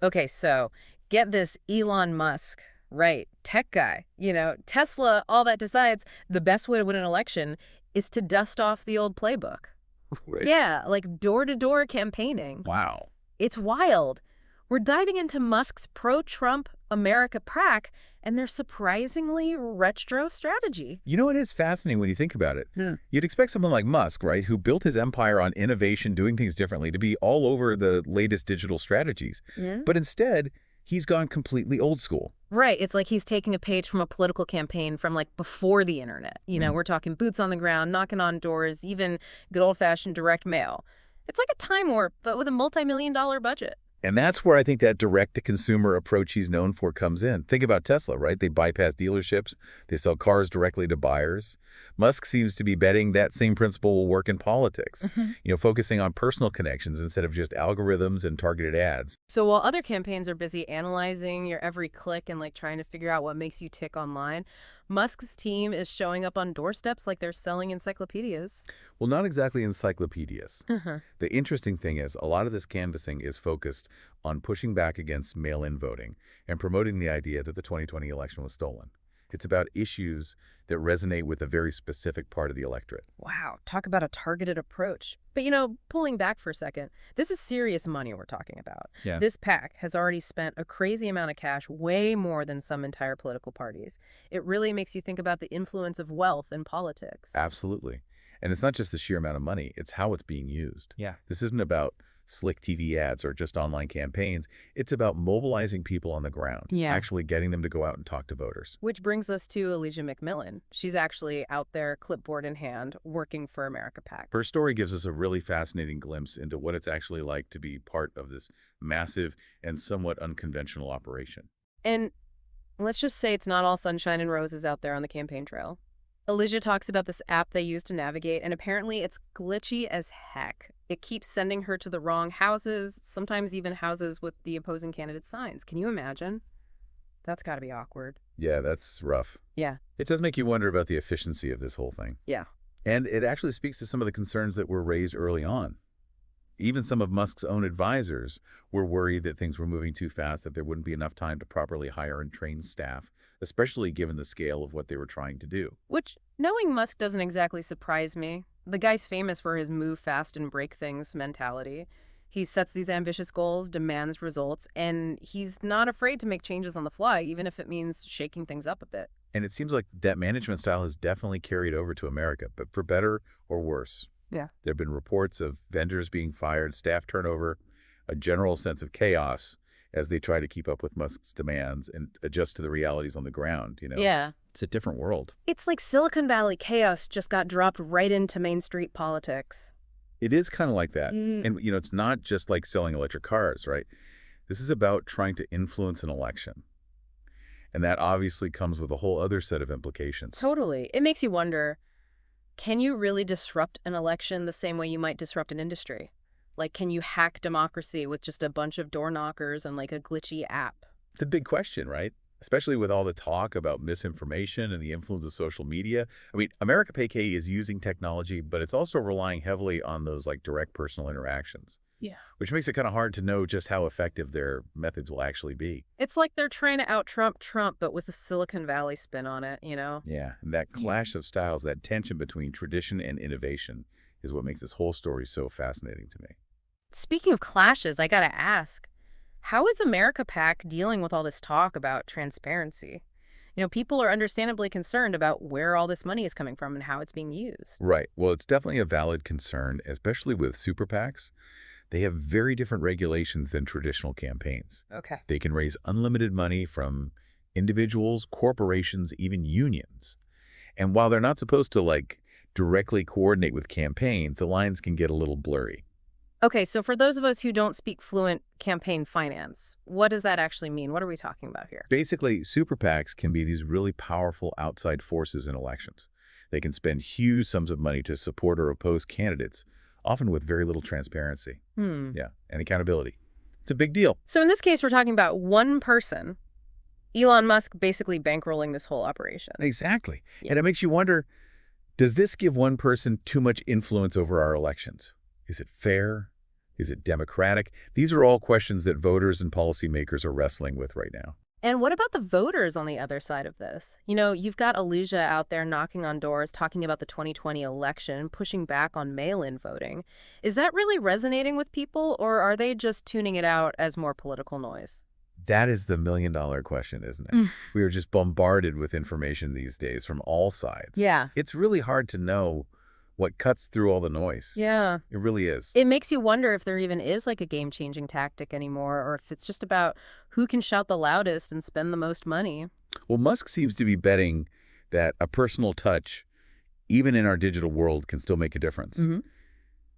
Okay, so get this Elon Musk, right? Tech guy, Tesla, all that decides the best way to win an election is to dust off the old playbook. Right. Yeah, like door-to-door campaigning. Wow. It's wild. We're diving into Musk's pro-Trump America PAC and their surprisingly retro strategy. You know, it is fascinating when you think about it. Yeah. You'd expect someone like Musk, right, who built his empire on innovation, doing things differently, to be all over the latest digital strategies. Yeah. But instead, he's gone completely old school. Right. It's like he's taking a page from a political campaign from like before the internet. We're talking boots on the ground, knocking on doors, even good old-fashioned direct mail. It's like a time warp, but with a multi-million-dollar budget. And that's where I think that direct-to-consumer approach he's known for comes in. Think about Tesla, right? They bypass dealerships. They sell cars directly to buyers. Musk seems to be betting that same principle will work in politics, focusing on personal connections instead of just algorithms and targeted ads. So while other campaigns are busy analyzing your every click and like trying to figure out what makes you tick online, Musk's team is showing up on doorsteps like they're selling encyclopedias. Well, not exactly encyclopedias. Uh-huh. The interesting thing is a lot of this canvassing is focused on pushing back against mail-in voting and promoting the idea that the 2020 election was stolen. It's about issues that resonate with a very specific part of the electorate. Wow, talk about a targeted approach. But pulling back for a second, this is serious money we're talking about. Yeah. This PAC has already spent a crazy amount of cash, way more than some entire political parties. It really makes you think about the influence of wealth in politics. Absolutely. And it's not just the sheer amount of money, it's how it's being used. Yeah. This isn't about slick TV ads or just online campaigns. It's about mobilizing people on the ground, Yeah. actually getting them to go out and talk to voters. Which brings us to Elijah McMillan. She's actually out there, clipboard in hand, working for America PAC. Her story gives us a really fascinating glimpse into what it's actually like to be part of this massive and somewhat unconventional operation. And let's just say it's not all sunshine and roses out there on the campaign trail. Elijah talks about this app they use to navigate, and apparently it's glitchy as heck. It keeps sending her to the wrong houses, sometimes even houses with the opposing candidate's signs. Can you imagine? That's got to be awkward. Yeah, that's rough. Yeah. It does make you wonder about the efficiency of this whole thing. Yeah. And it actually speaks to some of the concerns that were raised early on. Even some of Musk's own advisors were worried that things were moving too fast, that there wouldn't be enough time to properly hire and train staff, especially given the scale of what they were trying to do. Which, knowing Musk doesn't exactly surprise me. The guy's famous for his move fast and break things mentality. He sets these ambitious goals, demands results, and he's not afraid to make changes on the fly, even if it means shaking things up a bit. And it seems like that management style has definitely carried over to America, but for better or worse. Yeah. There have been reports of vendors being fired, staff turnover, a general sense of chaos as they try to keep up with Musk's demands and adjust to the realities on the ground, Yeah. It's a different world. It's like Silicon Valley chaos just got dropped right into Main Street politics. It is kind of like that. And, it's not just like selling electric cars, right? This is about trying to influence an election. And that obviously comes with a whole other set of implications. Totally. It makes you wonder, can you really disrupt an election the same way you might disrupt an industry? Like, can you hack democracy with just a bunch of door knockers and like a glitchy app? It's a big question, right? Especially with all the talk about misinformation and the influence of social media. I mean, America PAC is using technology, but it's also relying heavily on those like direct personal interactions. Yeah. Which makes it kind of hard to know just how effective their methods will actually be. It's like they're trying to out-Trump Trump, but with a Silicon Valley spin on it, Yeah, and that clash of styles, that tension between tradition and innovation is what makes this whole story so fascinating to me. Speaking of clashes, I gotta ask, how is America PAC dealing with all this talk about transparency? People are understandably concerned about where all this money is coming from and how it's being used. Right. Well, it's definitely a valid concern, especially with super PACs. They have very different regulations than traditional campaigns. Okay. They can raise unlimited money from individuals, corporations, even unions. And while they're not supposed to, directly coordinate with campaigns, the lines can get a little blurry. Okay, so for those of us who don't speak fluent campaign finance, what does that actually mean? What are we talking about here? Basically, super PACs can be these really powerful outside forces in elections. They can spend huge sums of money to support or oppose candidates, often with very little transparency. Yeah, and accountability. It's a big deal. So in this case, we're talking about one person, Elon Musk, basically bankrolling this whole operation. Exactly. Yeah. And it makes you wonder, does this give one person too much influence over our elections? Is it fair? Is it democratic? These are all questions that voters and policymakers are wrestling with right now. And what about the voters on the other side of this? You've got Alicia out there knocking on doors, talking about the 2020 election, pushing back on mail-in voting. Is that really resonating with people, or are they just tuning it out as more political noise? That is the million-dollar question, isn't it? Mm. We are just bombarded with information these days from all sides. Yeah. It's really hard to know what cuts through all the noise. Yeah. It really is. It makes you wonder if there even is like a game-changing tactic anymore, or if it's just about who can shout the loudest and spend the most money. Well, Musk seems to be betting that a personal touch, even in our digital world, can still make a difference. Mm-hmm.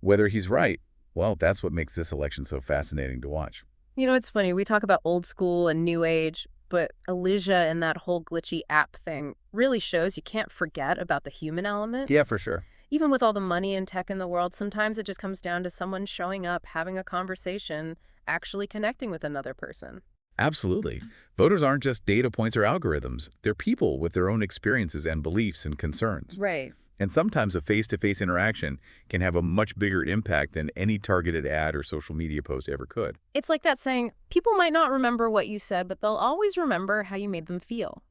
Whether he's right, well, that's what makes this election so fascinating to watch. It's funny. We talk about old school and new age, but Alicia and that whole glitchy app thing really shows you can't forget about the human element. Yeah, for sure. Even with all the money and tech in the world, sometimes it just comes down to someone showing up, having a conversation, actually connecting with another person. Absolutely. Voters aren't just data points or algorithms. They're people with their own experiences and beliefs and concerns. Right. And sometimes a face-to-face interaction can have a much bigger impact than any targeted ad or social media post ever could. It's like that saying, people might not remember what you said, but they'll always remember how you made them feel.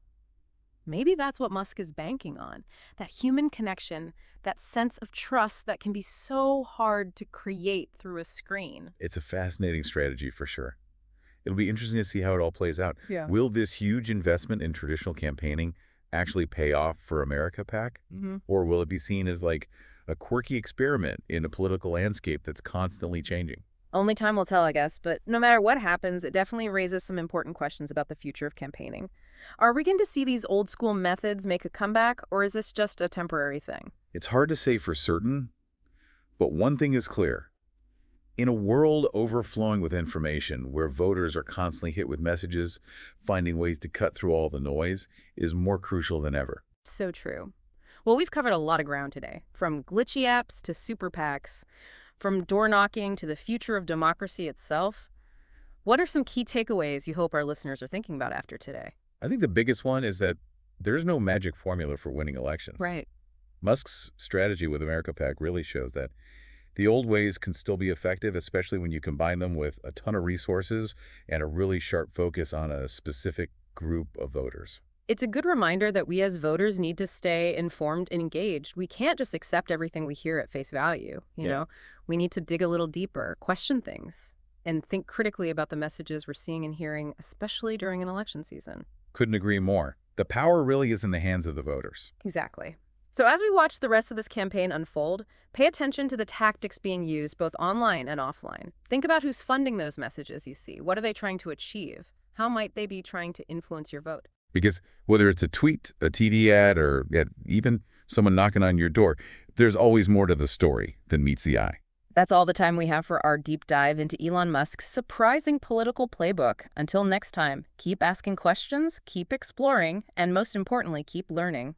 Maybe that's what Musk is banking on, that human connection, that sense of trust that can be so hard to create through a screen. It's a fascinating strategy for sure. It'll be interesting to see how it all plays out. Yeah. Will this huge investment in traditional campaigning actually pay off for America PAC? Mm-hmm. Or will it be seen as like a quirky experiment in a political landscape that's constantly changing? Only time will tell, I guess, but no matter what happens, it definitely raises some important questions about the future of campaigning. Are we going to see these old school methods make a comeback, or is this just a temporary thing? It's hard to say for certain, but one thing is clear. In a world overflowing with information, where voters are constantly hit with messages, finding ways to cut through all the noise is more crucial than ever. So true. Well, we've covered a lot of ground today, from glitchy apps to super PACs, from door knocking to the future of democracy itself. What are some key takeaways you hope our listeners are thinking about after today? I think the biggest one is that there's no magic formula for winning elections. Right. Musk's strategy with America PAC really shows that the old ways can still be effective, especially when you combine them with a ton of resources and a really sharp focus on a specific group of voters. It's a good reminder that we as voters need to stay informed and engaged. We can't just accept everything we hear at face value, you know? We need to dig a little deeper, question things, and think critically about the messages we're seeing and hearing, especially during an election season. Couldn't agree more. The power really is in the hands of the voters. Exactly. So as we watch the rest of this campaign unfold, pay attention to the tactics being used both online and offline. Think about who's funding those messages you see. What are they trying to achieve? How might they be trying to influence your vote? Because whether it's a tweet, a TV ad, or even someone knocking on your door, there's always more to the story than meets the eye. That's all the time we have for our deep dive into Elon Musk's surprising political playbook. Until next time, keep asking questions, keep exploring, and most importantly, keep learning.